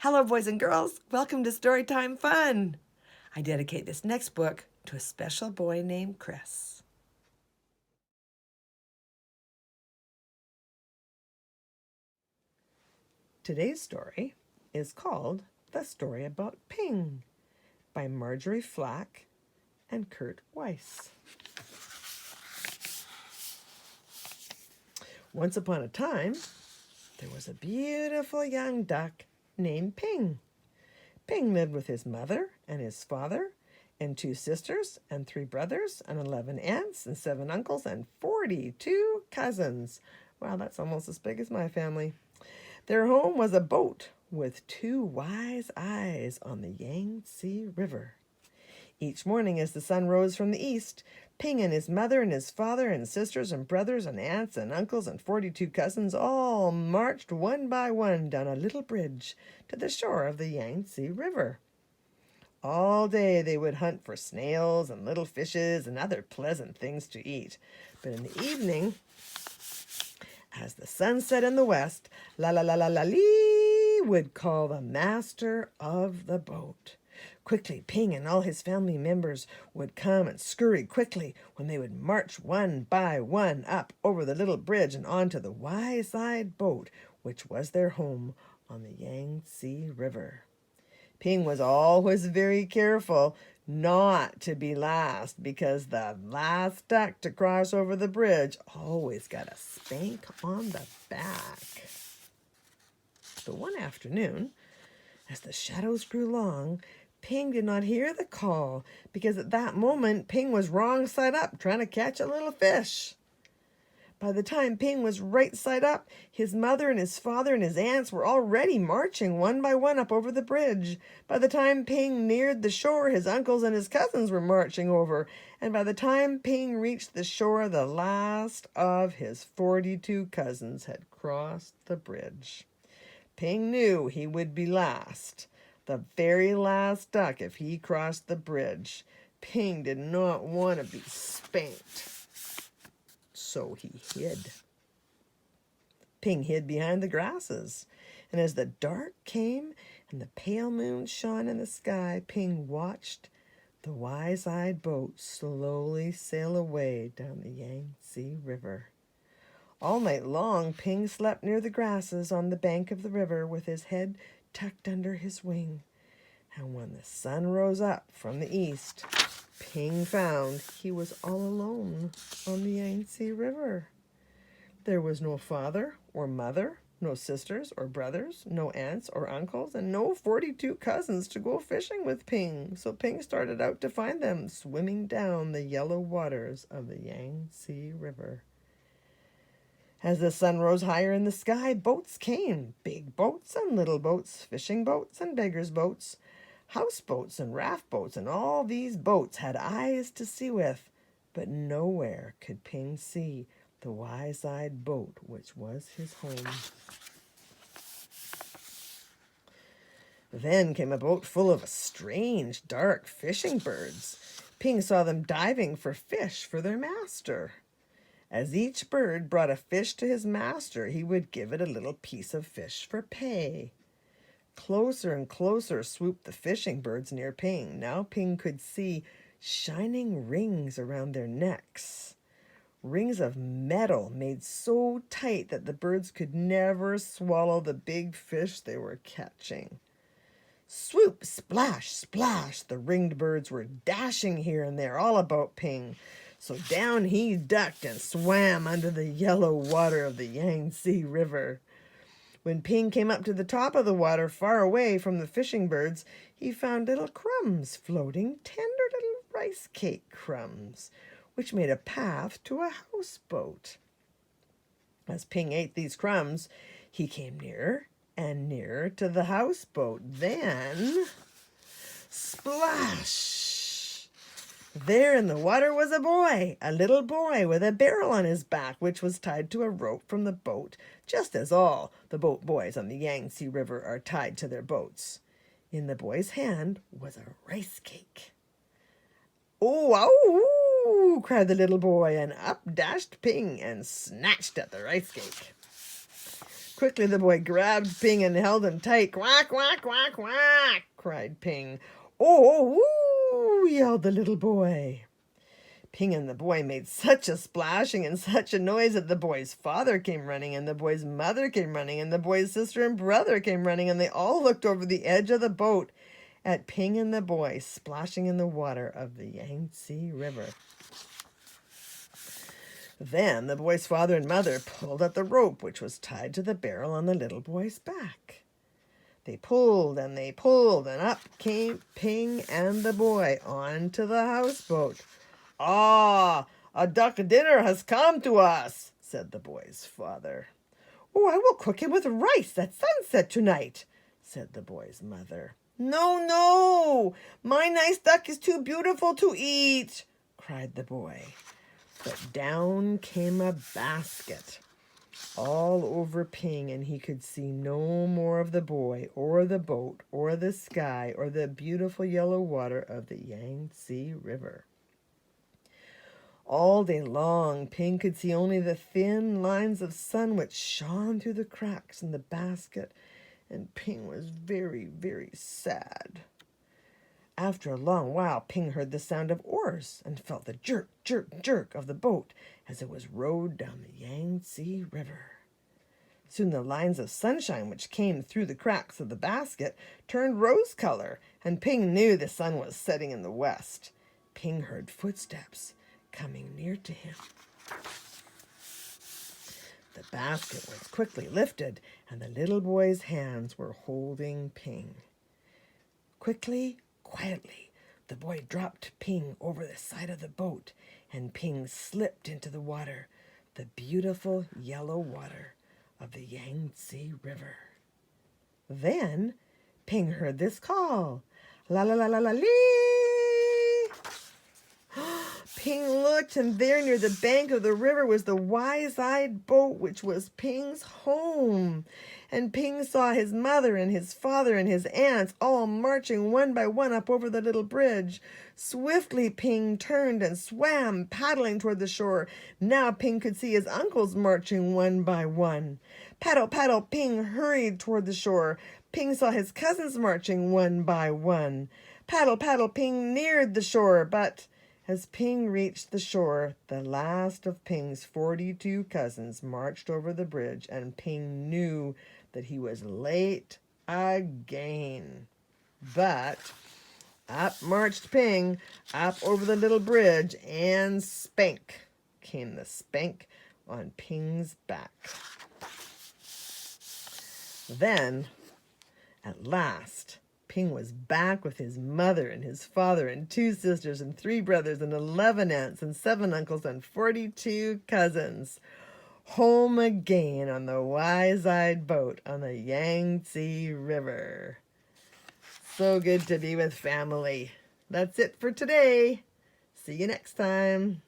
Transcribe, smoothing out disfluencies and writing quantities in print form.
Hello, boys and girls. Welcome to Storytime Fun. I dedicate this next book to a special boy named Chris. Today's story is called The Story About Ping by Marjorie Flack and Kurt Weiss. Once upon a time, there was a beautiful young duck named Ping. Ping lived with his mother and his father and 2 sisters and 3 brothers and 11 aunts and 7 uncles and 42 cousins. Wow, that's almost as big as my family. Their home was a boat with 2 wise eyes on the Yangtze River. Each morning as the sun rose from the east, Ping and his mother and his father and sisters and brothers and aunts and uncles and 42 cousins all marched one by one down a little bridge to the shore of the Yangtze River. All day they would hunt for snails and little fishes and other pleasant things to eat. But in the evening, as the sun set in the west, la la la la la lee would call the master of the boat. Quickly, Ping and all his family members would come and scurry quickly when they would march one by one up over the little bridge and onto the wide-side boat, which was their home on the Yangtze River. Ping was always very careful not to be last, because the last duck to cross over the bridge always got a spank on the back. But one afternoon, as the shadows grew long, Ping did not hear the call, because at that moment Ping was wrong side up trying to catch a little fish. By the time Ping was right side up, his mother and his father and his aunts were already marching one by one up over the bridge. By the time Ping neared the shore, his uncles and his cousins were marching over. And by the time Ping reached the shore, the last of his 42 cousins had crossed the bridge. Ping knew he would be last, the very last duck, if he crossed the bridge. Ping did not want to be spanked. So he hid. Ping hid behind the grasses, and as the dark came and the pale moon shone in the sky, Ping watched the wise-eyed boat slowly sail away down the Yangtze River. All night long, Ping slept near the grasses on the bank of the river with his head tucked under his wing. And when the sun rose up from the east, Ping found he was all alone on the Yangtze River. There was no father or mother, no sisters or brothers, no aunts or uncles, and no 42 cousins to go fishing with Ping. So Ping started out to find them, swimming down the yellow waters of the Yangtze River. As the sun rose higher in the sky, boats came, big boats and little boats, fishing boats and beggars' boats, houseboats and raft boats, and all these boats had eyes to see with, but nowhere could Ping see the wise-eyed boat which was his home. Then came a boat full of strange, dark fishing birds. Ping saw them diving for fish for their master. As each bird brought a fish to his master, he would give it a little piece of fish for pay. Closer and closer swooped the fishing birds near Ping. Now Ping could see shining rings around their necks. Rings of metal made so tight that the birds could never swallow the big fish they were catching. Swoop, splash, splash, the ringed birds were dashing here and there all about Ping. So down he ducked and swam under the yellow water of the Yangtze River. When Ping came up to the top of the water, far away from the fishing birds, he found little crumbs floating, tender little rice cake crumbs, which made a path to a houseboat. As Ping ate these crumbs, he came nearer and nearer to the houseboat. Then, splash! There in the water was a little boy with a barrel on his back, which was tied to a rope from the boat, just as all the boat boys on the Yangtze River are tied to their boats. In the boy's hand was a rice cake. "Oh, ow!" cried the little boy, and up dashed Ping and snatched at the rice cake. Quickly the boy grabbed Ping and held him tight. Quack, quack, quack, quack, cried Ping. Oh, woo, yelled the little boy. Ping and the boy made such a splashing and such a noise that the boy's father came running, and the boy's mother came running, and the boy's sister and brother came running, and they all looked over the edge of the boat at Ping and the boy splashing in the water of the Yangtze River. Then the boy's father and mother pulled at the rope which was tied to the barrel on the little boy's back. They pulled, and up came Ping and the boy onto the houseboat. "Ah, a duck dinner has come to us," said the boy's father. "Oh, I will cook him with rice at sunset tonight," said the boy's mother. "No, no, my nice duck is too beautiful to eat," cried the boy. But down came a basket all over Ping, and he could see no more of the boy or the boat or the sky or the beautiful yellow water of the Yangtze River. All day long, Ping could see only the thin lines of sun which shone through the cracks in the basket, and Ping was very, very sad. After a long while, Ping heard the sound of oars and felt the jerk, jerk, jerk of the boat as it was rowed down the Yangtze River. Soon the lines of sunshine which came through the cracks of the basket turned rose color, and Ping knew the sun was setting in the west. Ping heard footsteps coming near to him. The basket was quickly lifted, and the little boy's hands were holding Ping. Quickly, quietly, the boy dropped Ping over the side of the boat, and Ping slipped into the water, the beautiful yellow water of the Yangtze River. Then Ping heard this call, "La la la la la lee." Ping looked, and there near the bank of the river was the wise-eyed boat, which was Ping's home. And Ping saw his mother and his father and his aunts all marching one by one up over the little bridge. Swiftly Ping turned and swam, paddling toward the shore. Now Ping could see his uncles marching one by one. Paddle, paddle, Ping hurried toward the shore. Ping saw his cousins marching one by one. Paddle, paddle, Ping neared the shore, but as Ping reached the shore, the last of Ping's 42 cousins marched over the bridge, and Ping knew that he was late again. But up marched Ping, up over the little bridge, and spank came the spank on Ping's back. Then, at last, Ping was back with his mother and his father and 2 sisters and 3 brothers and 11 aunts and 7 uncles and 42 cousins. Home again on the wise-eyed boat on the Yangtze River. So good to be with family. That's it for today. See you next time.